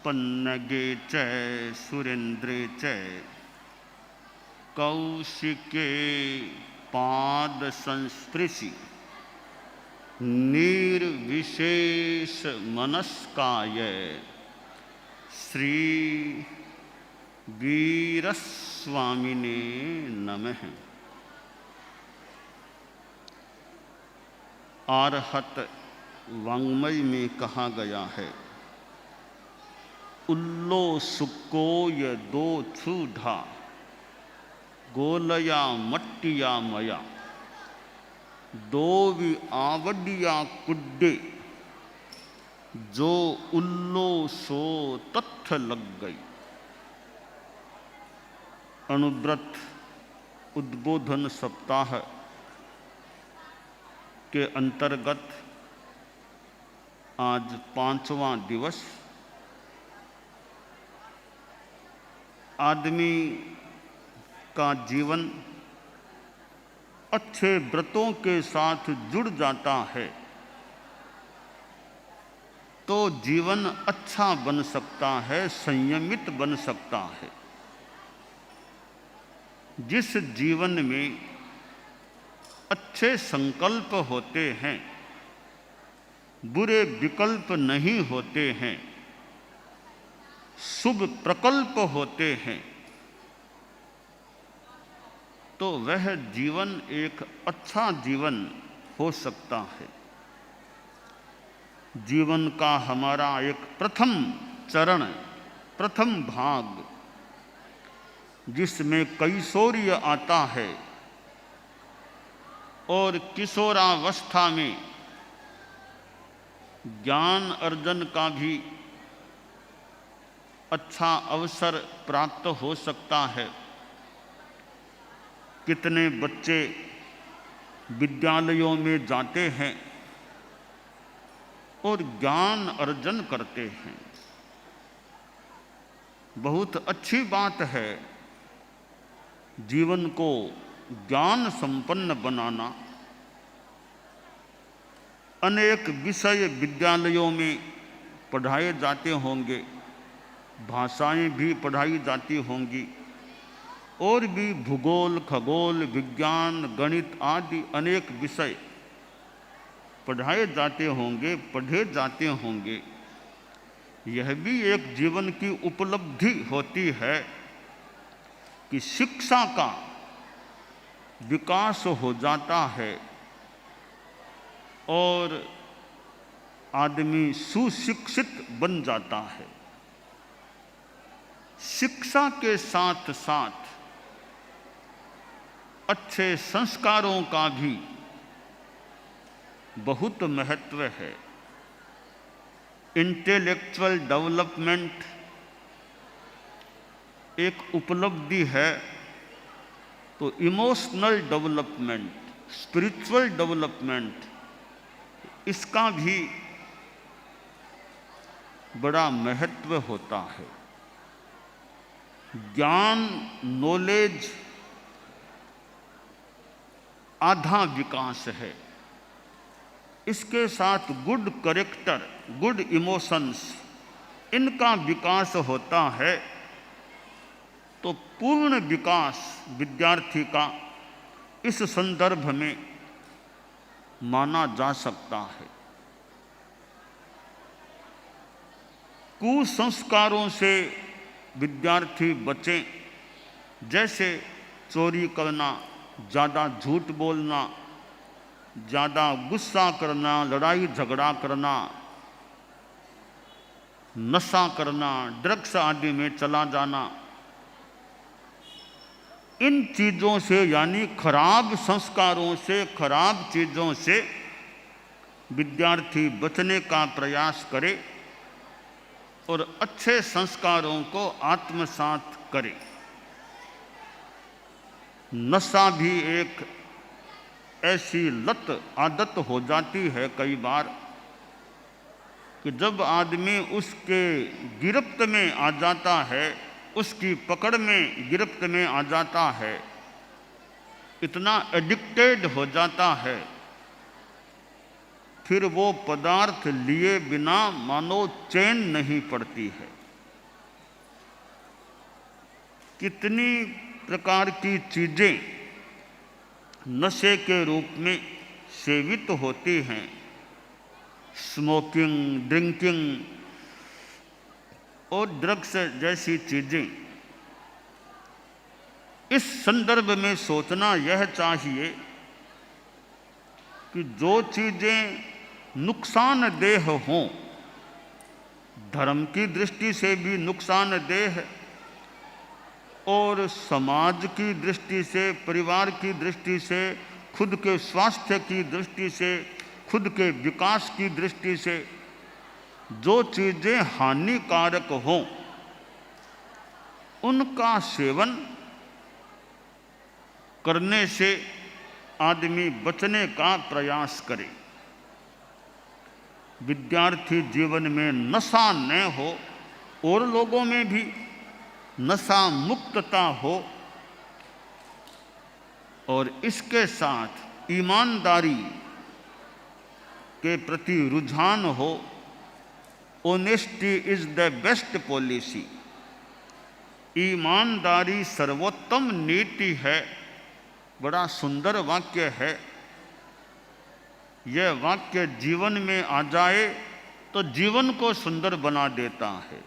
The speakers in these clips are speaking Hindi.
पन्नगे च सुरेन्द्रे च कौशिके पाद संस्पृशि निर्विशेष मनस्काय श्री वीरस्वामिने नमः। आरहत वाङ्मय में कहा गया है, उल्लो सुक्कोय दो छूढ़ा गोलया मट्टिया मया दो भी आवडिया कुड्डे जो उल्लो सो तत्थ लग गई। अनुव्रत उद्बोधन सप्ताह के अंतर्गत आज 5वां दिवस। आदमी का जीवन अच्छे व्रतों के साथ जुड़ जाता है तो जीवन अच्छा बन सकता है, संयमित बन सकता है। जिस जीवन में अच्छे संकल्प होते हैं, बुरे विकल्प नहीं होते हैं, शुभ प्रकल्प होते हैं, तो वह जीवन एक अच्छा जीवन हो सकता है। जीवन का हमारा एक प्रथम चरण, प्रथम भाग, जिसमें कैशोर्य आता है और किशोरावस्था में ज्ञान अर्जन का भी अच्छा अवसर प्राप्त हो सकता है। कितने बच्चे विद्यालयों में जाते हैं और ज्ञान अर्जन करते हैं। बहुत अच्छी बात है जीवन को ज्ञान संपन्न बनाना। अनेक विषय विद्यालयों में पढ़ाए जाते होंगे, भाषाएं भी पढ़ाई जाती होंगी और भी भूगोल, खगोल, विज्ञान, गणित आदि अनेक विषय पढ़ाए जाते होंगे, पढ़े जाते होंगे। यह भी एक जीवन की उपलब्धि होती है कि शिक्षा का विकास हो जाता है और आदमी सुशिक्षित बन जाता है। शिक्षा के साथ साथ अच्छे संस्कारों का भी बहुत महत्व है। इंटेलेक्चुअल डेवलपमेंट एक उपलब्धि है, तो इमोशनल डेवलपमेंट, स्पिरिचुअल डेवलपमेंट, इसका भी बड़ा महत्व होता है। ज्ञान, नॉलेज आधा विकास है। इसके साथ गुड कैरेक्टर, गुड इमोशंस, इनका विकास होता है तो पूर्ण विकास विद्यार्थी का इस संदर्भ में माना जा सकता है। कुसंस्कारों से विद्यार्थी बचें, जैसे चोरी करना, ज़्यादा झूठ बोलना, ज़्यादा गुस्सा करना, लड़ाई झगड़ा करना, नशा करना, ड्रग्स आदि में चला जाना। इन चीज़ों से, यानी खराब संस्कारों से, खराब चीज़ों से विद्यार्थी बचने का प्रयास करे और अच्छे संस्कारों को आत्मसात करे। नशा भी एक ऐसी लत, आदत हो जाती है कई बार कि जब आदमी उसके गिरफ्त में आ जाता है, उसकी पकड़ में, गिरफ्त में आ जाता है, इतना एडिक्टेड हो जाता है, फिर वो पदार्थ लिए बिना मानो चैन नहीं पड़ती है। कितनी प्रकार की चीज़ें नशे के रूप में सेवित होती हैं, स्मोकिंग, ड्रिंकिंग और ड्रग्स जैसी चीज़ें। इस संदर्भ में सोचना यह चाहिए कि जो चीज़ें नुकसानदेह हों, धर्म की दृष्टि से भी नुकसानदेह और समाज की दृष्टि से, परिवार की दृष्टि से, खुद के स्वास्थ्य की दृष्टि से, खुद के विकास की दृष्टि से जो चीज़ें हानिकारक हों, उनका सेवन करने से आदमी बचने का प्रयास करे। विद्यार्थी जीवन में नशा न हो और लोगों में भी नशा मुक्तता हो, और इसके साथ ईमानदारी के प्रति रुझान हो। Honesty is the best policy. ईमानदारी सर्वोत्तम नीति है। बड़ा सुंदर वाक्य है। यह वाक्य जीवन में आ जाए तो जीवन को सुंदर बना देता है।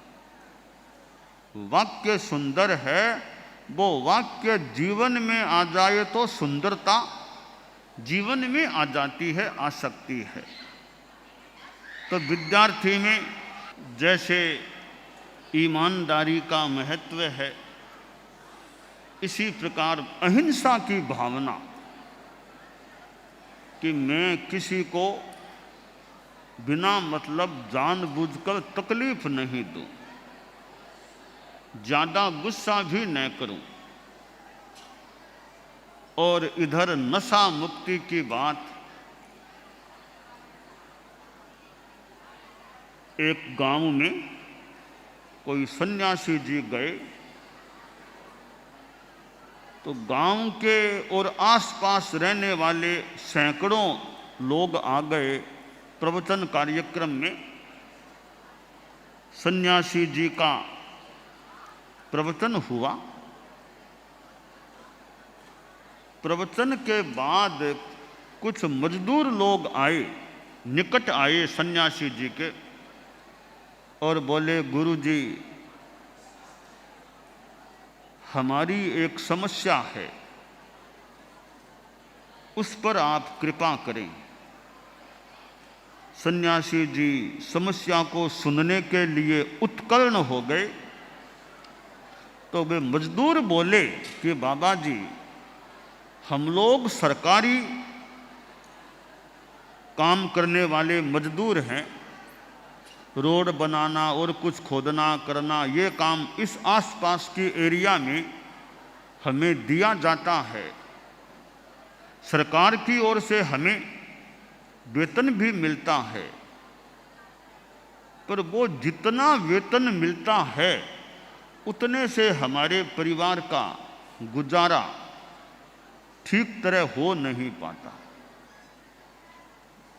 वाक्य सुंदर है, वो वाक्य जीवन में आ जाए तो सुंदरता जीवन में आ जाती है, आ सकती है। तो विद्यार्थी में जैसे ईमानदारी का महत्व है, इसी प्रकार अहिंसा की भावना कि मैं किसी को बिना मतलब जानबूझकर तकलीफ नहीं दूं, ज़्यादा गुस्सा भी न करूं। और इधर नशा मुक्ति की बात, एक गांव में कोई सन्यासी जी गए तो गांव के और आसपास रहने वाले सैकड़ों लोग आ गए प्रवचन कार्यक्रम में। सन्यासी जी का प्रवचन हुआ। प्रवचन के बाद कुछ मजदूर लोग आए, निकट आए सन्यासी जी के, और बोले, गुरु जी, हमारी एक समस्या है, उस पर आप कृपा करें। सन्यासी जी समस्या को सुनने के लिए उत्कर्ण हो गए। तो वे मजदूर बोले कि बाबा जी, हम लोग सरकारी काम करने वाले मजदूर हैं, रोड बनाना और कुछ खोदना करना, ये काम इस आसपास के एरिया में हमें दिया जाता है। सरकार की ओर से हमें वेतन भी मिलता है, पर वो जितना वेतन मिलता है उतने से हमारे परिवार का गुजारा ठीक तरह हो नहीं पाता।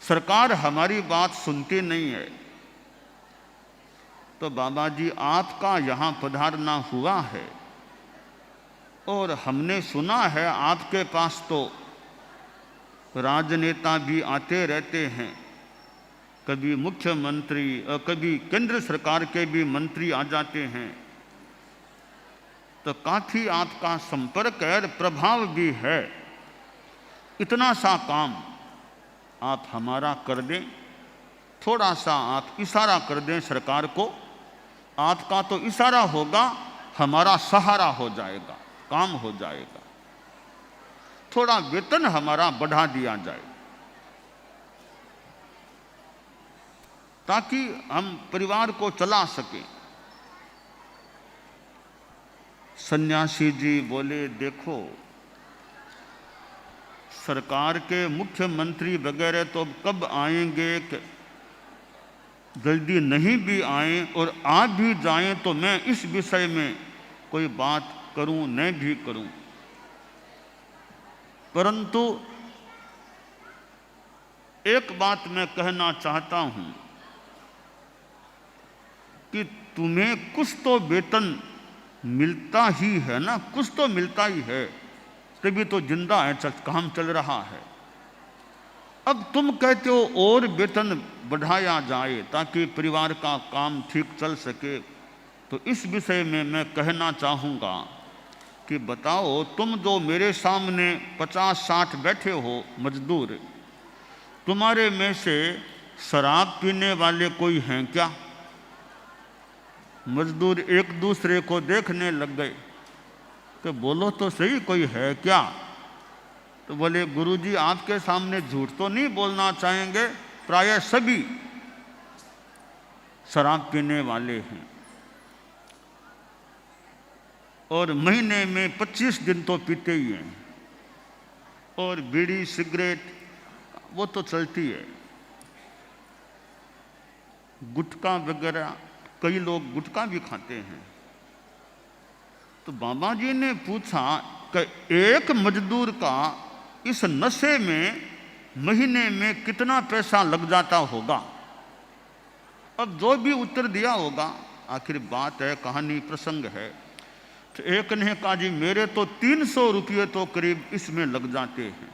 सरकार हमारी बात सुनती नहीं है। तो बाबा जी, आपका यहाँ पधारना हुआ है और हमने सुना है आपके पास तो राजनेता भी आते रहते हैं, कभी मुख्यमंत्री और कभी केंद्र सरकार के भी मंत्री आ जाते हैं, तो काफ़ी आपका संपर्क और प्रभाव भी है। इतना सा काम आप हमारा कर दें, थोड़ा सा आप इशारा कर दें सरकार को, आपका तो इशारा होगा, हमारा सहारा हो जाएगा, काम हो जाएगा। थोड़ा वेतन हमारा बढ़ा दिया जाए ताकि हम परिवार को चला सकें। सन्यासी जी बोले, देखो, सरकार के मुख्यमंत्री वगैरह तो कब आएंगे, जल्दी नहीं भी आए, और आ भी जाएं तो मैं इस विषय में कोई बात करूं न भी करूं, परंतु एक बात मैं कहना चाहता हूं कि तुम्हें कुछ तो वेतन मिलता ही है ना, कुछ तो मिलता ही है, तभी तो जिंदा है, काम चल रहा है। अब तुम कहते हो और वेतन बढ़ाया जाए ताकि परिवार का काम ठीक चल सके, तो इस विषय में मैं कहना चाहूँगा कि बताओ, तुम जो मेरे सामने 50-60 बैठे हो मजदूर, तुम्हारे में से शराब पीने वाले कोई हैं क्या? मजदूर एक दूसरे को देखने लग गए कि बोलो तो सही, कोई है क्या? तो बोले, गुरुजी आपके सामने झूठ तो नहीं बोलना चाहेंगे, प्रायः सभी शराब पीने वाले हैं और महीने में 25 दिन तो पीते ही हैं, और बीड़ी सिगरेट वो तो चलती है, गुटखा वगैरह, कई लोग गुटखा भी खाते हैं। तो बाबा जी ने पूछा कि एक मजदूर का इस नशे में महीने में कितना पैसा लग जाता होगा? अब जो भी उत्तर दिया होगा, आखिर बात है, कहानी प्रसंग है, तो एक ने कहा जी मेरे तो 300 रुपये तो करीब इसमें लग जाते हैं,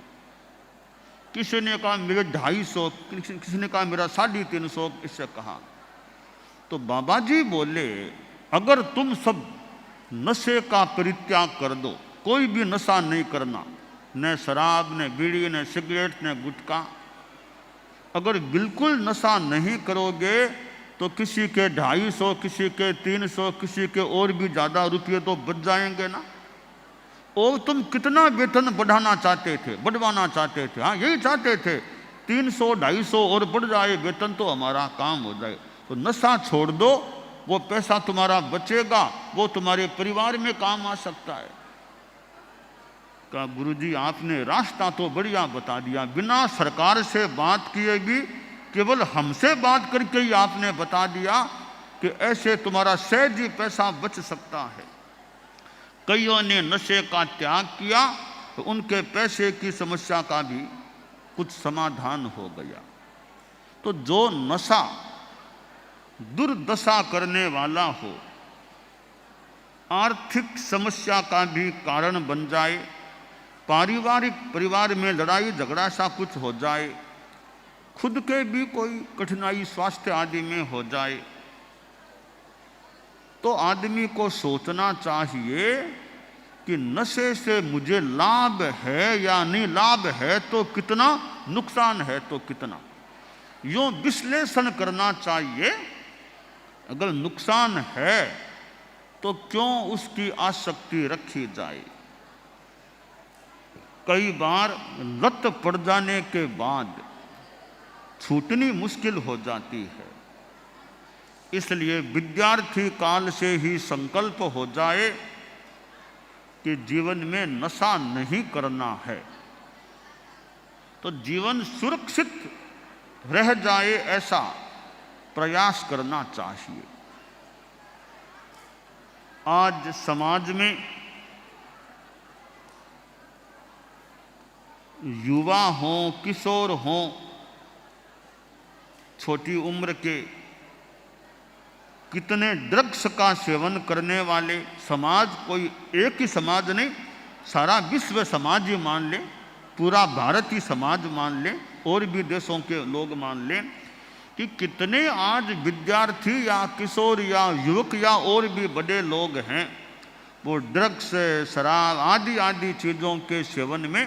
किसी ने कहा मेरे 250, किसी ने कहा मेरा 350, इससे कहा। तो बाबा जी बोले, अगर तुम सब नशे का परित्याग कर दो, कोई भी नशा नहीं करना, न शराब, न बीड़ी, न सिगरेट, न गुटखा, अगर बिल्कुल नशा नहीं करोगे तो किसी के 250, किसी के 300, किसी के और भी ज़्यादा रुपये तो बच जाएंगे ना। और तुम कितना वेतन बढ़ाना चाहते थे, बढ़वाना चाहते थे? हाँ, यही चाहते थे, 300, 250 और बढ़ जाए वेतन तो हमारा काम हो जाए। तो नशा छोड़ दो, वो पैसा तुम्हारा बचेगा, वो तुम्हारे परिवार में काम आ सकता है। कहा गुरुजी आपने रास्ता तो बढ़िया बता दिया, बिना सरकार से बात किए भी केवल हमसे बात करके ही आपने बता दिया कि ऐसे तुम्हारा सहज ही पैसा बच सकता है। कईयों ने नशे का त्याग किया तो उनके पैसे की समस्या का भी कुछ समाधान हो गया। तो जो नशा दुर्दशा करने वाला हो, आर्थिक समस्या का भी कारण बन जाए, परिवार में लड़ाई झगड़ा सा कुछ हो जाए, खुद के भी कोई कठिनाई स्वास्थ्य आदि में हो जाए, तो आदमी को सोचना चाहिए कि नशे से मुझे लाभ है या नहीं, लाभ है तो कितना, नुकसान है तो कितना, यूं विश्लेषण करना चाहिए। अगर नुकसान है तो क्यों उसकी आसक्ति रखी जाए? कई बार लत पड़ जाने के बाद छूटनी मुश्किल हो जाती है, इसलिए विद्यार्थी काल से ही संकल्प हो जाए कि जीवन में नशा नहीं करना है, तो जीवन सुरक्षित रह जाए ऐसा प्रयास करना चाहिए। आज समाज में युवा हों, किशोर हों, छोटी उम्र के कितने ड्रग्स का सेवन करने वाले, समाज कोई एक ही समाज नहीं, सारा विश्व समाज ही मान ले, पूरा भारत ही समाज मान ले, और भी देशों के लोग मान लें कि कितने आज विद्यार्थी या किशोर या युवक या और भी बड़े लोग हैं, वो ड्रग्स, शराब आदि आदि चीज़ों के सेवन में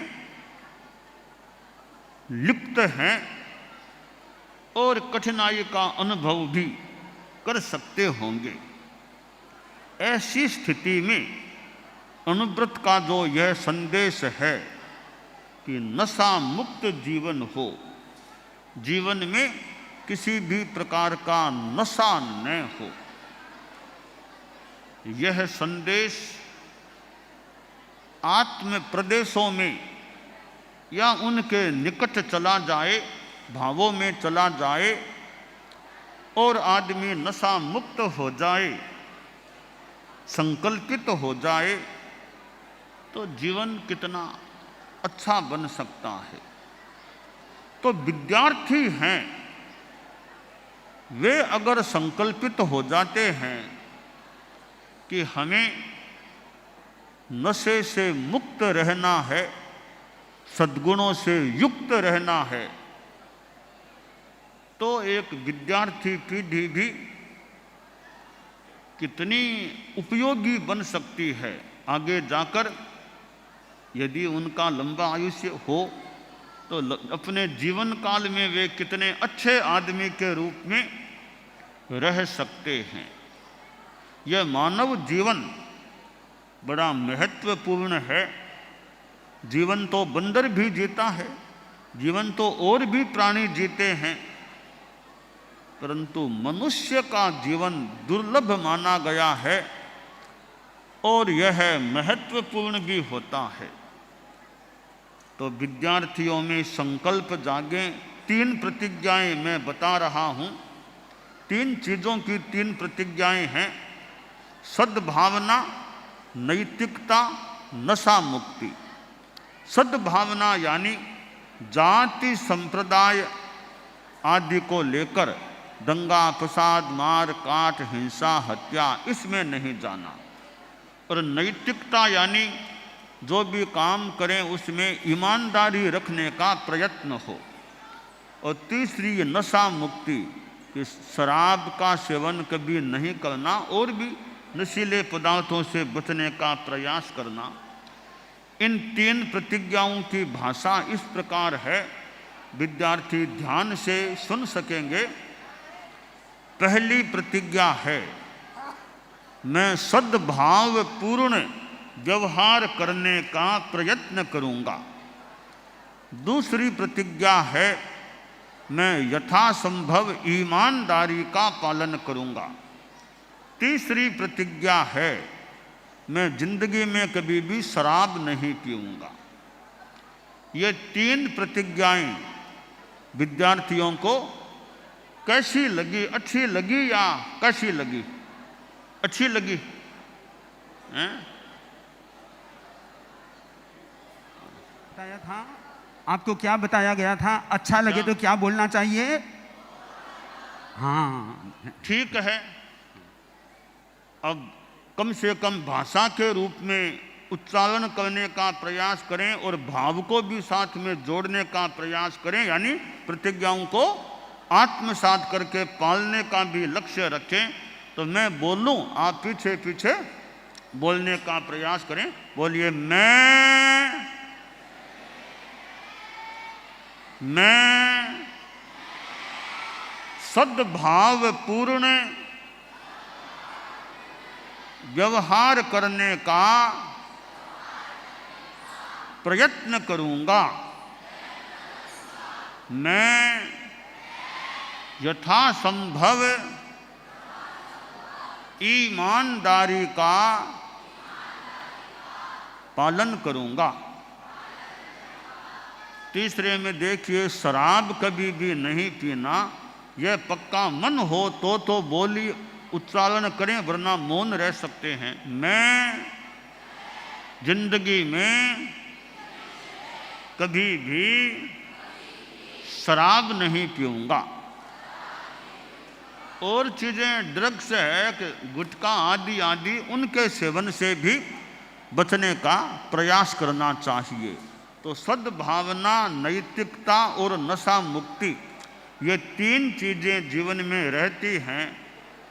लिप्त हैं और कठिनाई का अनुभव भी कर सकते होंगे। ऐसी स्थिति में अनुव्रत का जो यह संदेश है कि नशा मुक्त जीवन हो, जीवन में किसी भी प्रकार का नशा न हो, यह संदेश आत्म प्रदेशों में या उनके निकट चला जाए, भावों में चला जाए और आदमी नशा मुक्त हो जाए, संकल्पित हो जाए, तो जीवन कितना अच्छा बन सकता है। तो विद्यार्थी हैं, वे अगर संकल्पित हो जाते हैं कि हमें नशे से मुक्त रहना है, सद्गुणों से युक्त रहना है, तो एक विद्यार्थी पीढ़ी भी कितनी उपयोगी बन सकती है। आगे जाकर यदि उनका लंबा आयुष्य हो तो अपने जीवन काल में वे कितने अच्छे आदमी के रूप में रह सकते हैं। यह मानव जीवन बड़ा महत्वपूर्ण है। जीवन तो बंदर भी जीता है, जीवन तो और भी प्राणी जीते हैं, परंतु मनुष्य का जीवन दुर्लभ माना गया है और यह महत्वपूर्ण भी होता है। तो विद्यार्थियों में संकल्प जागे। 3 प्रतिज्ञाएं मैं बता रहा हूं। 3 चीजों की 3 प्रतिज्ञाएं हैं। सद्भावना, नैतिकता, नशा मुक्ति। सद्भावना यानी जाति संप्रदाय आदि को लेकर दंगा फसाद, मार काट, हिंसा, हत्या, इसमें नहीं जाना। और नैतिकता यानी जो भी काम करें उसमें ईमानदारी रखने का प्रयत्न हो। और तीसरी ये नशा मुक्ति, कि शराब का सेवन कभी नहीं करना और भी नशीले पदार्थों से बचने का प्रयास करना। इन 3 प्रतिज्ञाओं की भाषा इस प्रकार है, विद्यार्थी ध्यान से सुन सकेंगे। पहली प्रतिज्ञा है, मैं सद्भाव पूर्ण व्यवहार करने का प्रयत्न करूंगा। दूसरी प्रतिज्ञा है, मैं यथासंभव ईमानदारी का पालन करूंगा। तीसरी प्रतिज्ञा है, मैं जिंदगी में कभी भी शराब नहीं पीऊंगा। ये 3 प्रतिज्ञाएं विद्यार्थियों को कैसी लगी? अच्छी लगी या कैसी लगी? अच्छी लगी हैं? बताया था आपको, क्या बताया गया था? अच्छा लगे तो क्या बोलना चाहिए? हाँ, ठीक है। अब कम से कम भाषा के रूप में उच्चारण करने का प्रयास करें और भाव को भी साथ में जोड़ने का प्रयास करें, यानी प्रतिज्ञाओं को आत्मसात करके पालने का भी लक्ष्य रखें। तो मैं बोलूं, आप पीछे पीछे बोलने का प्रयास करें। बोलिए, मैं सद्भाव पूर्ण व्यवहार करने का प्रयत्न करूंगा। मैं यथासंभव ईमानदारी का पालन करूंगा। तीसरे में देखिए, शराब कभी भी नहीं पीना। यह पक्का मन हो तो बोली उच्चारण करें, वरना मौन रह सकते हैं। मैं जिंदगी में कभी भी शराब नहीं पीऊंगा। और चीज़ें ड्रग्स है कि गुटखा आदि आदि, उनके सेवन से भी बचने का प्रयास करना चाहिए। तो सद्भावना, नैतिकता और नशा मुक्ति, ये 3 चीज़ें जीवन में रहती हैं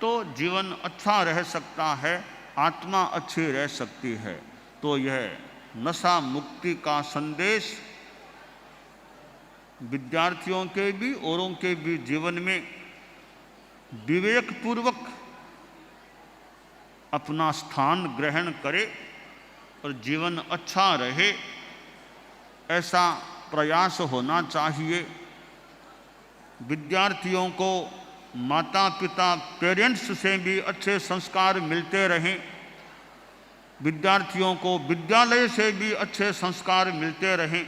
तो जीवन अच्छा रह सकता है, आत्मा अच्छी रह सकती है। तो यह नशा मुक्ति का संदेश विद्यार्थियों के भी औरों के भी जीवन में विवेकपूर्वक अपना स्थान ग्रहण करे और जीवन अच्छा रहे, ऐसा प्रयास होना चाहिए। विद्यार्थियों को माता पिता, पेरेंट्स से भी अच्छे संस्कार मिलते रहें। विद्यार्थियों को विद्यालय से भी अच्छे संस्कार मिलते रहें।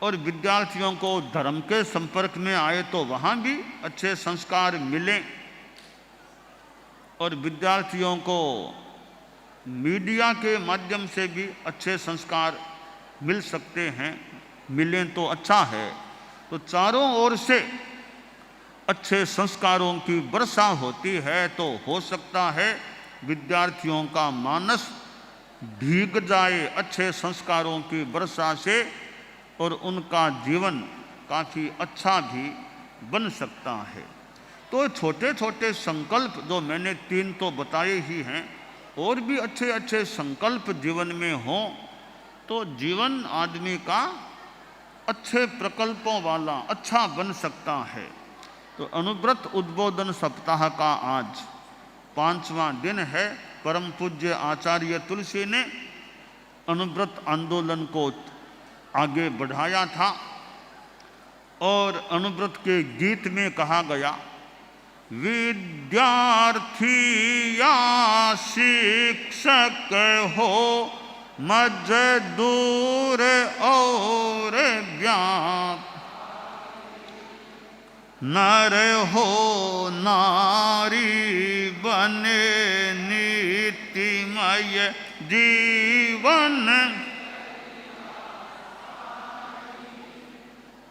और विद्यार्थियों को धर्म के संपर्क में आए तो वहाँ भी अच्छे संस्कार मिलें। और विद्यार्थियों को मीडिया के माध्यम से भी अच्छे संस्कार मिल सकते हैं, मिलें तो अच्छा है। तो चारों ओर से अच्छे संस्कारों की वर्षा होती है तो हो सकता है विद्यार्थियों का मानस भीग जाए अच्छे संस्कारों की वर्षा से और उनका जीवन काफ़ी अच्छा भी बन सकता है। तो छोटे छोटे संकल्प जो मैंने 3 तो बताए ही हैं, और भी अच्छे अच्छे संकल्प जीवन में हों तो जीवन आदमी का अच्छे प्रकल्पों वाला अच्छा बन सकता है। तो अनुव्रत उद्बोधन सप्ताह का आज 5वां दिन है। परम पूज्य आचार्य तुलसी ने अनुव्रत आंदोलन को आगे बढ़ाया था और अनुव्रत के गीत में कहा गया, विद्यार्थी या शिक्षक हो, मजदूर और व्याप, नर हो नारी बने नीतिमय जीवन,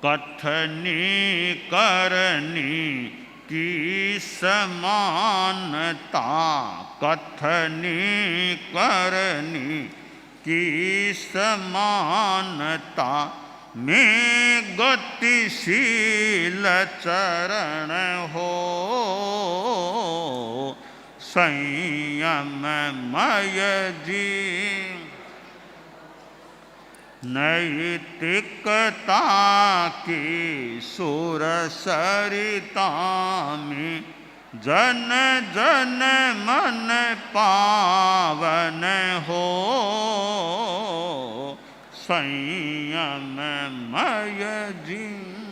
कथनी करनी की समानता, कथनी करनी की समानता में गतिशील चरण हो, संयममय जीवन, नैतिकता की सुर सरिता में जन जन मन पावन हो, संयममय जीवन।